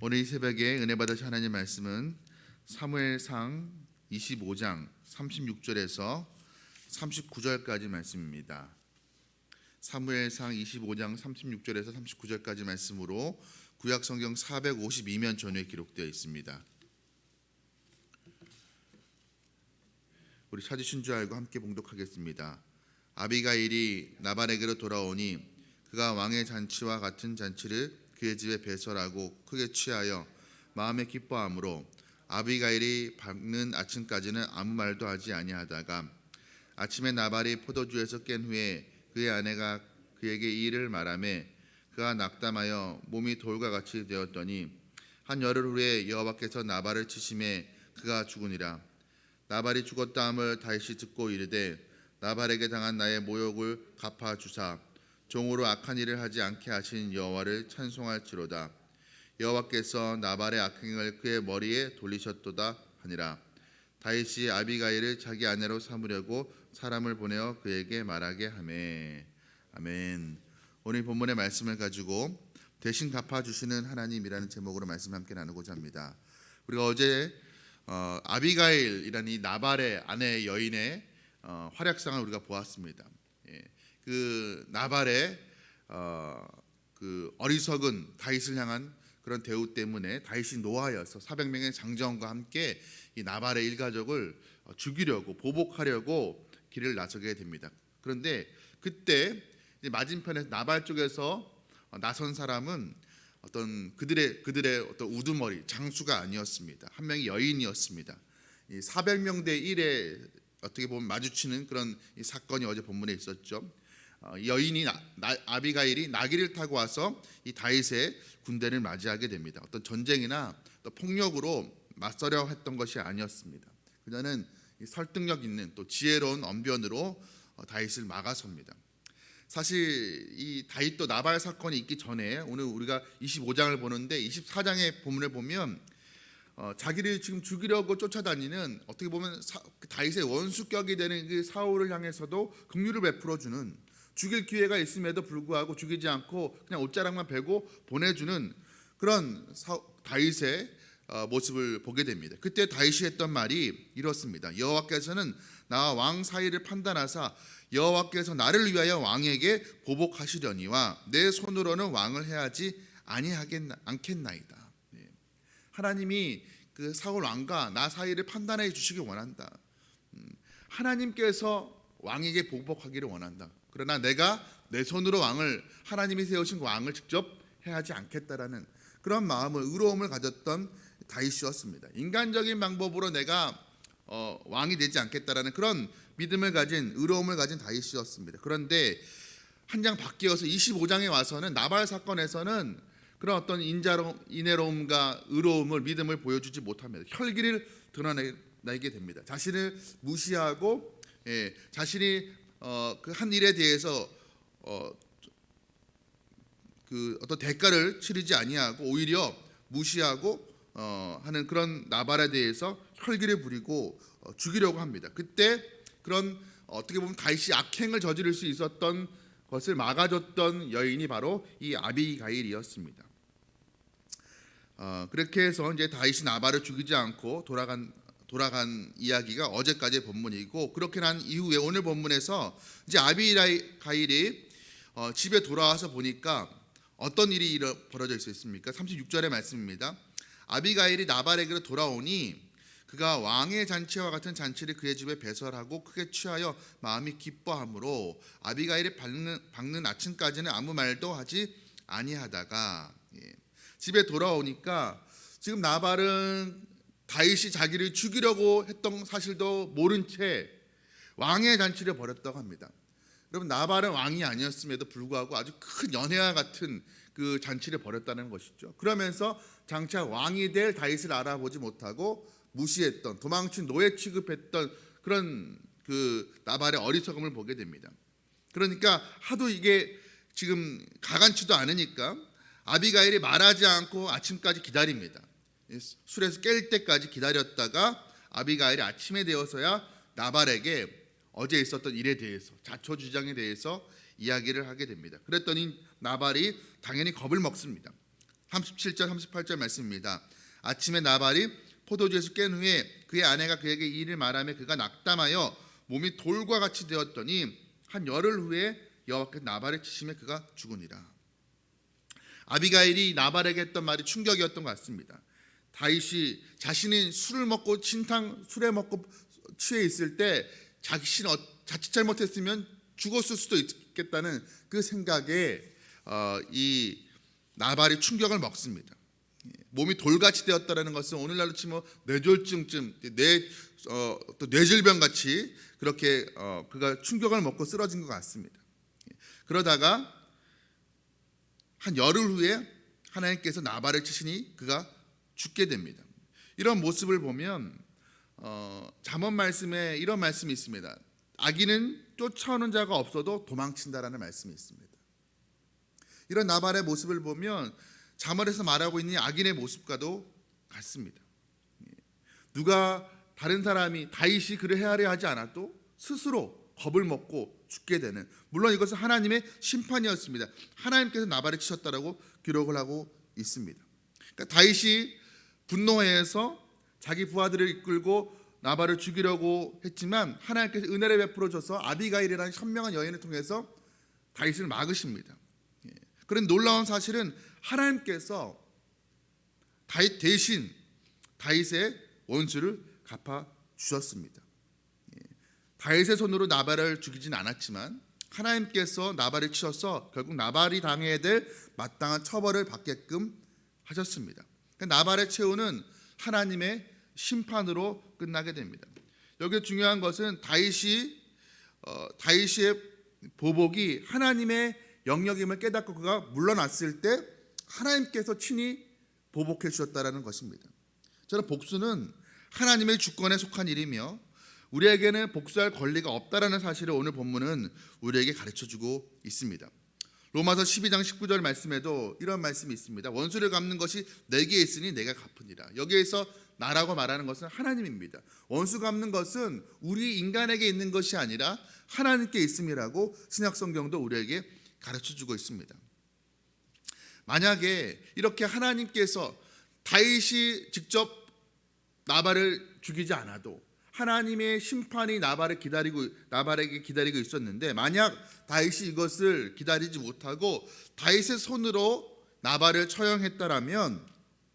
오늘 이 새벽에 은혜 받으신 하나님 말씀은 사무엘상 25장 36절에서 39절까지 말씀입니다. 사무엘상 25장 36절에서 39절까지 말씀으로 구약 성경 452면 전에 기록되어 있습니다. 우리 찾으신 줄 알고 함께 봉독하겠습니다. 아비가일이 나발에게로 돌아오니 그가 왕의 잔치와 같은 잔치를 그의 집에 배설하고 크게 취하여 마음에 기뻐하므로 아비가일이 밝는 아침까지는 아무 말도 하지 아니하다가 아침에 나발이 포도주에서 깬 후에 그의 아내가 그에게 이 일을 말하매 그가 낙담하여 몸이 돌과 같이 되었더니 한 열흘 후에 여호와께서 나발을 치심에 그가 죽으니라. 나발이 죽었다 함을 다윗이 듣고 이르되 나발에게 당한 나의 모욕을 갚아 주사 종으로 악한 일을 하지 않게 하신 여호와를 찬송할지로다. 여호와께서 나발의 악행을 그의 머리에 돌리셨도다 하니라. 다윗이 아비가일을 자기 아내로 삼으려고 사람을 보내어 그에게 말하게 하매. 아멘. 오늘 본문의 말씀을 가지고 대신 갚아주시는 하나님이라는 제목으로 말씀 함께 나누고자 합니다. 우리가 어제 아비가일이라는 이 나발의 아내 여인의 활약상을 우리가 보았습니다. 그 나발의 그 어리석은 다윗을 향한 그런 대우 때문에 다윗이 노하여서 400명의 장정과 함께 이 나발의 일가족을 죽이려고 보복하려고 길을 나서게 됩니다. 그런데 그때 맞은편에 나발 쪽에서 나선 사람은 어떤 그들의 어떤 우두머리 장수가 아니었습니다. 한 명이 여인이었습니다. 이 400명 대 1에 어떻게 보면 마주치는 그런 이 사건이 어제 본문에 있었죠. 여인이 아비가일이 나귀를 타고 와서 이 다윗의 군대를 맞이하게 됩니다. 어떤 전쟁이나 또 폭력으로 맞서려 했던 것이 아니었습니다. 그녀는 설득력 있는 또 지혜로운 언변으로 다윗을 막아섭니다. 사실 이 다윗도 나발 사건이 있기 전에 오늘 우리가 25장을 보는데 24장의 본문을 보면 자기를 지금 죽이려고 쫓아다니는 어떻게 보면 다윗의 원수격이 되는 그 사울을 향해서도 긍휼을 베풀어주는, 죽일 기회가 있음에도 불구하고 죽이지 않고 그냥 옷자락만 베고 보내주는 그런 다윗의 모습을 보게 됩니다. 그때 다윗이 했던 말이 이렇습니다. 여호와께서는 나와 왕 사이를 판단하사 여호와께서 나를 위하여 왕에게 보복하시려니와 내 손으로는 왕을 해하지 않겠나이다. 하나님이 그 사울 왕과 나 사이를 판단해 주시기 원한다. 하나님께서 왕에게 보복하기를 원한다. 그러나 내가 내 손으로 왕을, 하나님이 세우신 왕을 직접 해하지 않겠다라는 그런 마음을, 의로움을 가졌던 다윗이었습니다. 인간적인 방법으로 내가 왕이 되지 않겠다라는 그런 믿음을 가진, 의로움을 가진 다윗이었습니다. 그런데 한 장 바뀌어서 25장에 와서는 나발 사건에서는 그런 어떤 인내로움과 의로움을, 믿음을 보여주지 못합니다. 혈기를 드러내게 됩니다. 자신을 무시하고 자신이 그 한 일에 대해서 그 어떤 대가를 치르지 아니하고 오히려 무시하고 하는 그런 나발에 대해서 혈기를 부리고 죽이려고 합니다. 그때 그런 어떻게 보면 다윗이 악행을 저지를 수 있었던 것을 막아줬던 여인이 바로 이 아비가일이었습니다. 그렇게 해서 이제 다윗이 나발을 죽이지 않고 돌아간 이야기가 어제까지의 본문이고, 그렇게 난 이후에 오늘 본문에서 이제 아비가일이 집에 돌아와서 보니까 어떤 일이 벌어져 있습니까? 36절의 말씀입니다. 아비가일이 나발에게로 돌아오니 그가 왕의 잔치와 같은 잔치를 그의 집에 배설하고 크게 취하여 마음이 기뻐하므로 아비가일이 밝는 아침까지는 아무 말도 하지 아니하다가 집에 돌아오니까 지금 나발은 다윗이 자기를 죽이려고 했던 사실도 모른 채 왕의 잔치를 벌였다고 합니다. 여러분, 나발은 왕이 아니었음에도 불구하고 아주 큰 연회와 같은 그 잔치를 벌였다는 것이죠. 그러면서 장차 왕이 될 다윗을 알아보지 못하고 무시했던, 도망친 노예 취급했던 그런 그 나발의 어리석음을 보게 됩니다. 그러니까 하도 이게 지금 가간치도 않으니까 아비가일이 말하지 않고 아침까지 기다립니다. 술에서 깰 때까지 기다렸다가 아비가일이 아침에 되어서야 나발에게 어제 있었던 일에 대해서, 자초지장에 대해서 이야기를 하게 됩니다. 그랬더니 나발이 당연히 겁을 먹습니다. 37절 38절 말씀입니다. 아침에 나발이 포도주에서 깬 후에 그의 아내가 그에게 이 일을 말하며 그가 낙담하여 몸이 돌과 같이 되었더니 한 열흘 후에 여호와께서 나발을 치시며 그가 죽으니라. 아비가일이 나발에게 했던 말이 충격이었던 것 같습니다. 다윗이 자신이 술을 먹고 술에 먹고 취해 있을 때 자신이 자칫 잘못했으면 죽었을 수도 있겠다는 그 생각에 이 나발이 충격을 먹습니다. 몸이 돌같이 되었다라는 것은 오늘날로 치면 뇌졸중증, 또 뇌질병 같이 그렇게 그가 충격을 먹고 쓰러진 것 같습니다. 그러다가 한 열흘 후에 하나님께서 나발을 치시니 그가 죽게 됩니다. 이런 모습을 보면 잠언 말씀에 이런 말씀이 있습니다. 악인은 쫓아오는 자가 없어도 도망친다라는 말씀이 있습니다. 이런 나발의 모습을 보면 잠언에서 말하고 있는 악인의 모습과도 같습니다. 누가 다른 사람이 다윗이 그를 헤아려 하지 않아도 스스로 겁을 먹고 죽게 되는, 물론 이것은 하나님의 심판이었습니다. 하나님께서 나발을 치셨다라고 기록을 하고 있습니다. 그러니까 다윗이 분노해서 자기 부하들을 이끌고 나발을 죽이려고 했지만 하나님께서 은혜를 베풀어 줘서 아비가일이라는 현명한 여인을 통해서 다윗을 막으십니다. 그런 놀라운 사실은 하나님께서 다윗 대신 다윗의 원수를 갚아 주셨습니다. 다윗의 손으로 나발을 죽이진 않았지만 하나님께서 나발을 치셔서 결국 나발이 당해야 될 마땅한 처벌을 받게끔 하셨습니다. 나발의 최후는 하나님의 심판으로 끝나게 됩니다. 여기 중요한 것은 다윗의 보복이 하나님의 영역임을 깨닫고 그가 물러났을 때 하나님께서 친히 보복해 주셨다라는 것입니다. 저는 복수는 하나님의 주권에 속한 일이며 우리에게는 복수할 권리가 없다라는 사실을 오늘 본문은 우리에게 가르쳐주고 있습니다. 로마서 12장 19절 말씀에도 이런 말씀이 있습니다. 원수를 갚는 것이 내게 있으니 내가 갚으니라. 여기에서 나라고 말하는 것은 하나님입니다. 원수 갚는 것은 우리 인간에게 있는 것이 아니라 하나님께 있음이라고 신약성경도 우리에게 가르쳐주고 있습니다. 만약에 이렇게 하나님께서 다윗이 직접 나발을 죽이지 않아도 하나님의 심판이 나발에게 기다리고 있었는데, 만약 다윗이 이것을 기다리지 못하고 다윗의 손으로 나발을 처형했다라면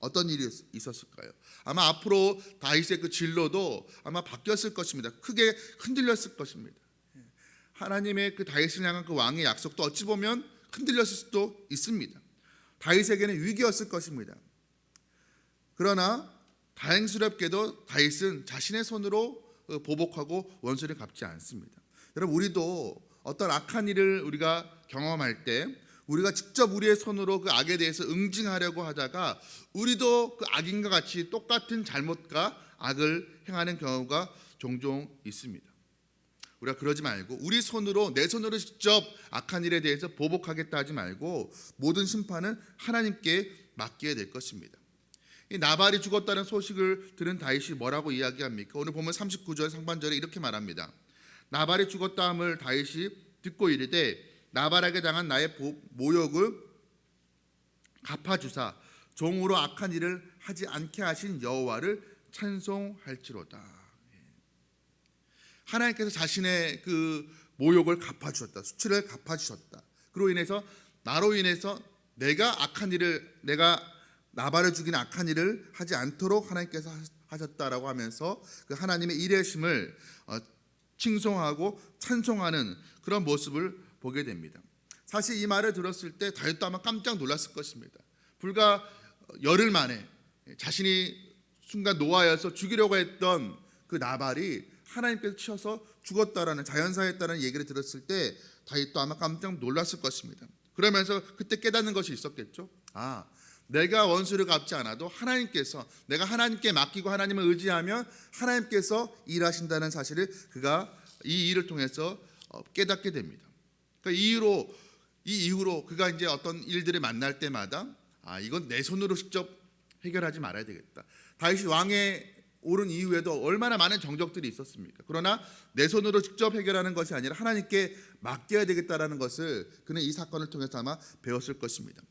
어떤 일이 있었을까요? 아마 앞으로 다윗의 그 진로도 아마 바뀌었을 것입니다. 크게 흔들렸을 것입니다. 하나님의 그 다윗을 향한 그 왕의 약속도 어찌 보면 흔들렸을 수도 있습니다. 다윗에게는 위기였을 것입니다. 그러나 다행스럽게도 다윗은 자신의 손으로 보복하고 원수를 갚지 않습니다. 여러분, 우리도 어떤 악한 일을 우리가 경험할 때 우리가 직접 우리의 손으로 그 악에 대해서 응징하려고 하다가 우리도 그 악인과 같이 똑같은 잘못과 악을 행하는 경우가 종종 있습니다. 우리가 그러지 말고 우리 손으로, 내 손으로 직접 악한 일에 대해서 보복하겠다 하지 말고 모든 심판은 하나님께 맡겨야 될 것입니다. 이 나발이 죽었다는 소식을 들은 다윗이 뭐라고 이야기합니까? 오늘 보면 39절 상반절에 이렇게 말합니다. 나발이 죽었다 함을 다윗이 듣고 이르되 나발에게 당한 나의 모욕을 갚아주사 종으로 악한 일을 하지 않게 하신 여호와를 찬송할지로다. 하나님께서 자신의 그 모욕을 갚아주셨다. 수치를 갚아주셨다. 그로 인해서 나로 인해서 내가 나발을 죽인 악한 일을 하지 않도록 하나님께서 하셨다라고 하면서 그 하나님의 일하심을 칭송하고 찬송하는 그런 모습을 보게 됩니다. 사실 이 말을 들었을 때 다윗도 아마 깜짝 놀랐을 것입니다. 불과 열흘 만에 자신이 순간 노하여서 죽이려고 했던 그 나발이 하나님께서 치셔서 죽었다라는, 자연사했다는 얘기를 들었을 때 다윗도 아마 깜짝 놀랐을 것입니다. 그러면서 그때 깨닫는 것이 있었겠죠. 내가 원수를 갚지 않아도 하나님께서, 내가 하나님께 맡기고 하나님을 의지하면 하나님께서 일하신다는 사실을 그가 이 일을 통해서 깨닫게 됩니다. 그러니까 이 이후로 그가 이제 어떤 일들을 만날 때마다 이건 내 손으로 직접 해결하지 말아야 되겠다. 다윗이 왕에 오른 이후에도 얼마나 많은 정적들이 있었습니까? 그러나 내 손으로 직접 해결하는 것이 아니라 하나님께 맡겨야 되겠다라는 것을 그는 이 사건을 통해서 아마 배웠을 것입니다.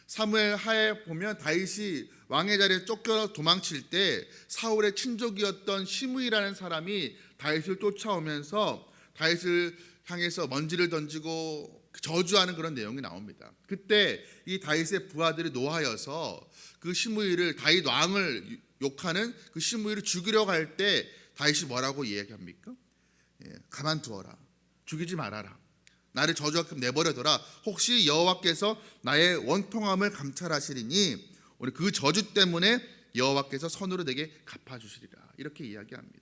사무엘 하에 보면 다윗이 왕의 자리에 쫓겨 도망칠 때 사울의 친족이었던 시므이라는 사람이 다윗을 쫓아오면서 다윗을 향해서 먼지를 던지고 저주하는 그런 내용이 나옵니다. 그때 이 다윗의 부하들이 노하여서 그 시므이를, 다윗 왕을 욕하는 그 시므이를 죽이려고 할 때 다윗이 뭐라고 이야기합니까? 가만두어라, 죽이지 말아라, 나를 저주하게끔 내버려둬라. 혹시 여호와께서 나의 원통함을 감찰하시리니 오늘 그 저주 때문에 여호와께서 선으로 내게 갚아주시리라. 이렇게 이야기합니다.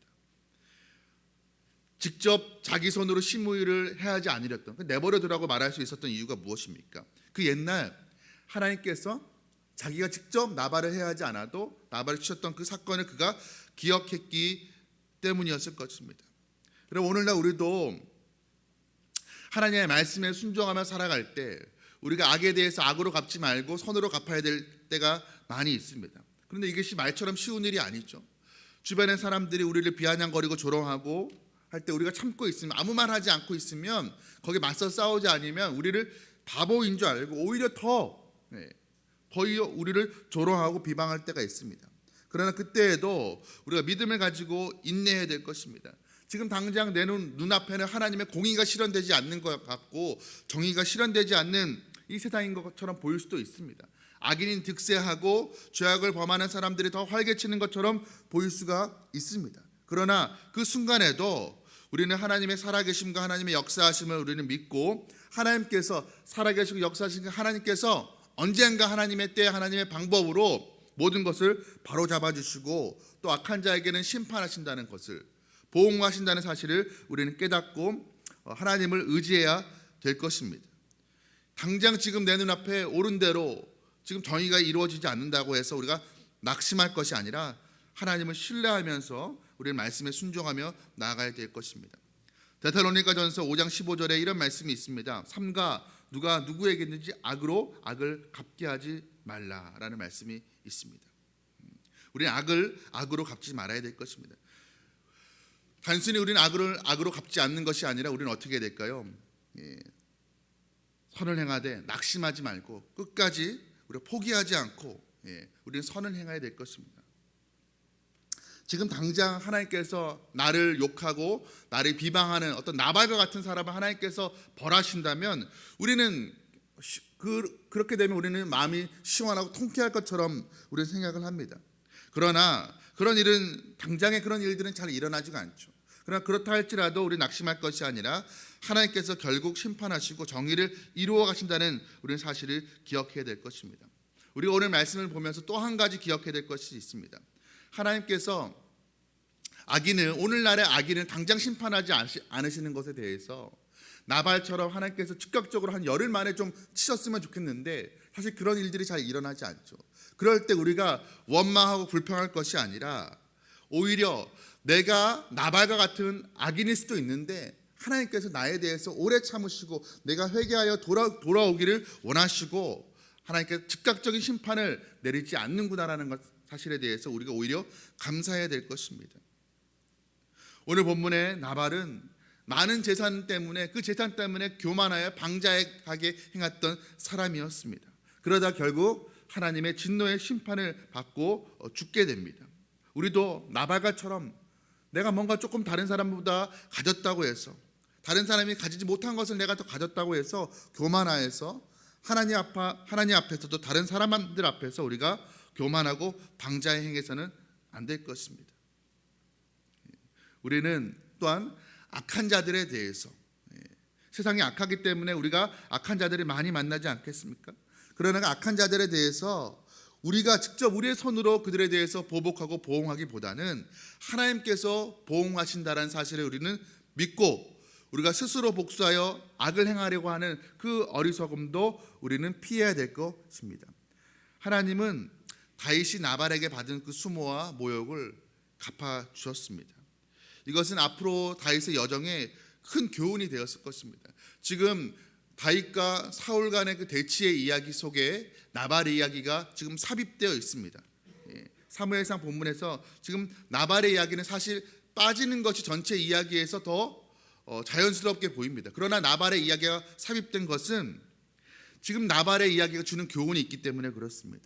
직접 자기 손으로 시므이를 해하지 않으렸던, 내버려두라고 말할 수 있었던 이유가 무엇입니까? 그 옛날 하나님께서 자기가 직접 나발을 해하지 않아도 나발을 치셨던 그 사건을 그가 기억했기 때문이었을 것입니다. 그럼 오늘날 우리도 하나님의 말씀에 순종하며 살아갈 때 우리가 악에 대해서 악으로 갚지 말고 선으로 갚아야 될 때가 많이 있습니다. 그런데 이것이 말처럼 쉬운 일이 아니죠. 주변의 사람들이 우리를 비아냥거리고 조롱하고 할 때 우리가 참고 있으면, 아무 말 하지 않고 있으면, 거기에 맞서 싸우지 않으면 우리를 바보인 줄 알고 오히려 더 우리를 조롱하고 비방할 때가 있습니다. 그러나 그때에도 우리가 믿음을 가지고 인내해야 될 것입니다. 지금 당장 내 눈앞에는 하나님의 공의가 실현되지 않는 것 같고 정의가 실현되지 않는 이 세상인 것처럼 보일 수도 있습니다. 악인이 득세하고 죄악을 범하는 사람들이 더 활개치는 것처럼 보일 수가 있습니다. 그러나 그 순간에도 우리는 하나님의 살아계심과 하나님의 역사하심을 우리는 믿고, 하나님께서 살아계시고 역사하신 하나님께서 언젠가 하나님의 때 하나님의 방법으로 모든 것을 바로잡아 주시고 또 악한 자에게는 심판하신다는 것을, 보응하신다는 사실을 우리는 깨닫고 하나님을 의지해야 될 것입니다. 당장 지금 내 눈앞에 옳은 대로 지금 정의가 이루어지지 않는다고 해서 우리가 낙심할 것이 아니라 하나님을 신뢰하면서 우리는 말씀에 순종하며 나아가야 될 것입니다. 데살로니가전서 5장 15절에 이런 말씀이 있습니다. 삼가 누가 누구에게든지 악으로 악을 갚게 하지 말라라는 말씀이 있습니다. 우리는 악을 악으로 갚지 말아야 될 것입니다. 단순히 우리는 악으로 갚지 않는 것이 아니라 우리는 어떻게 해야 될까요? 선을 행하되 낙심하지 말고 끝까지 우리가 포기하지 않고 우리는 선을 행해야 될 것입니다. 지금 당장 하나님께서 나를 욕하고 나를 비방하는 어떤 나발과 같은 사람을 하나님께서 벌하신다면 우리는 그렇게 되면 우리는 마음이 시원하고 통쾌할 것처럼 우리는 생각을 합니다. 그러나 그런 일은, 당장의 그런 일들은 잘 일어나지가 않죠. 그러나 그렇다 할지라도 우리 낙심할 것이 아니라 하나님께서 결국 심판하시고 정의를 이루어 가신다는 우리는 사실을 기억해야 될 것입니다. 우리가 오늘 말씀을 보면서 또 한 가지 기억해야 될 것이 있습니다. 하나님께서 오늘날의 악인을 당장 심판하지 않으시는 것에 대해서 나발처럼 하나님께서 즉각적으로 한 열흘 만에 좀 치셨으면 좋겠는데 사실 그런 일들이 잘 일어나지 않죠. 그럴 때 우리가 원망하고 불평할 것이 아니라 오히려 내가 나발과 같은 악인일 수도 있는데 하나님께서 나에 대해서 오래 참으시고 내가 회개하여 돌아오기를 원하시고 하나님께서 즉각적인 심판을 내리지 않는구나라는 사실에 대해서 우리가 오히려 감사해야 될 것입니다. 오늘 본문의 나발은 많은 재산 때문에, 그 재산 때문에 교만하여 방자하게 행했던 사람이었습니다. 그러다 결국 하나님의 진노의 심판을 받고 죽게 됩니다. 우리도 나발과처럼 내가 뭔가 조금 다른 사람보다 가졌다고 해서, 다른 사람이 가지지 못한 것을 내가 더 가졌다고 해서 교만하여서 하나님 앞에서도 다른 사람들 앞에서 우리가 교만하고 방자에 행해서는 안 될 것입니다. 우리는 또한 악한 자들에 대해서, 세상이 악하기 때문에 우리가 악한 자들을 많이 만나지 않겠습니까? 그러나 악한 자들에 대해서 우리가 직접 우리의 손으로 그들에 대해서 보복하고 보응하기보다는 하나님께서 보응하신다는 사실을 우리는 믿고 우리가 스스로 복수하여 악을 행하려고 하는 그 어리석음도 우리는 피해야 될 것입니다. 하나님은 다윗이 나발에게 받은 그 수모와 모욕을 갚아주셨습니다. 이것은 앞으로 다윗의 여정에 큰 교훈이 되었을 것입니다. 지금 다윗과 사울 간의 그 대치의 이야기 속에 나발의 이야기가 지금 삽입되어 있습니다. 사무엘상 본문에서 지금 나발의 이야기는 사실 빠지는 것이 전체 이야기에서 더 자연스럽게 보입니다. 그러나 나발의 이야기가 삽입된 것은 지금 나발의 이야기가 주는 교훈이 있기 때문에 그렇습니다.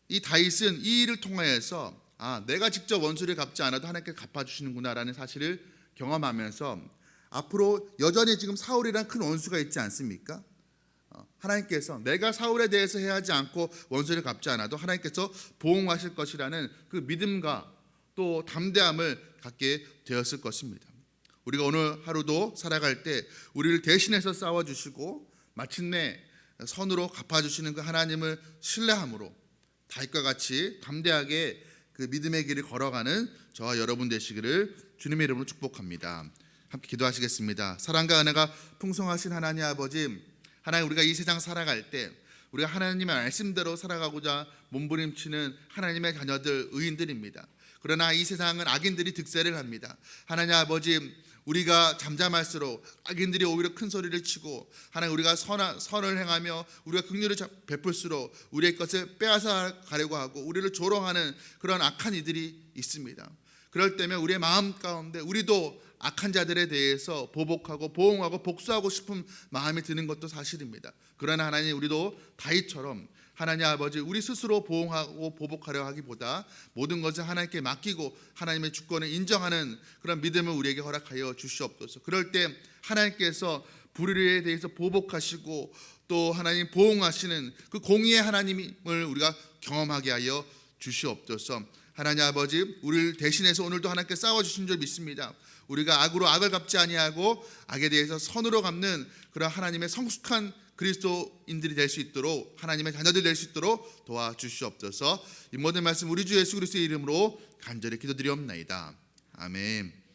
이 다윗은 이 일을 통하여서 내가 직접 원수를 갚지 않아도 하나님께서 갚아주시는구나라는 사실을 경험하면서 앞으로 여전히 지금 사울이란 큰 원수가 있지 않습니까? 하나님께서 내가 사울에 대해서 해하지 않고 원수를 갚지 않아도 하나님께서 보응하실 것이라는 그 믿음과 또 담대함을 갖게 되었을 것입니다. 우리가 오늘 하루도 살아갈 때 우리를 대신해서 싸워주시고 마침내 선으로 갚아주시는 그 하나님을 신뢰함으로 다윗과 같이 담대하게 그 믿음의 길을 걸어가는 저와 여러분 되시기를 주님의 이름으로 축복합니다. 함께 기도하시겠습니다. 사랑과 은혜가 풍성하신 하나님 아버지, 하나님, 우리가 이 세상 살아갈 때 우리가 하나님의 말씀대로 살아가고자 몸부림치는 하나님의 자녀들, 의인들입니다. 그러나 이 세상은 악인들이 득세를 합니다. 하나님 아버지, 우리가 잠잠할수록 악인들이 오히려 큰 소리를 치고, 하나님, 우리가 선을 행하며 우리가 긍휼을 베풀수록 우리의 것을 빼앗아 가려고 하고 우리를 조롱하는 그런 악한 이들이 있습니다. 그럴 때면 우리의 마음 가운데 우리도 악한 자들에 대해서 보복하고 보응하고 복수하고 싶은 마음이 드는 것도 사실입니다. 그러나 하나님, 우리도 다윗처럼 하나님 아버지, 우리 스스로 보응하고 보복하려 하기보다 모든 것을 하나님께 맡기고 하나님의 주권을 인정하는 그런 믿음을 우리에게 허락하여 주시옵소서. 그럴 때 하나님께서 불의에 대해서 보복하시고 또 하나님 보응하시는 그 공의의 하나님을 우리가 경험하게 하여 주시옵소서. 하나님 아버지, 우리를 대신해서 오늘도 하나님께 싸워주신 줄 믿습니다. 우리가 악으로 악을 갚지 아니하고 악에 대해서 선으로 갚는 그런 하나님의 성숙한 그리스도인들이 될 수 있도록, 하나님의 자녀들 될 수 있도록 도와주시옵소서. 이 모든 말씀 우리 주 예수 그리스도의 이름으로 간절히 기도드리옵나이다. 아멘.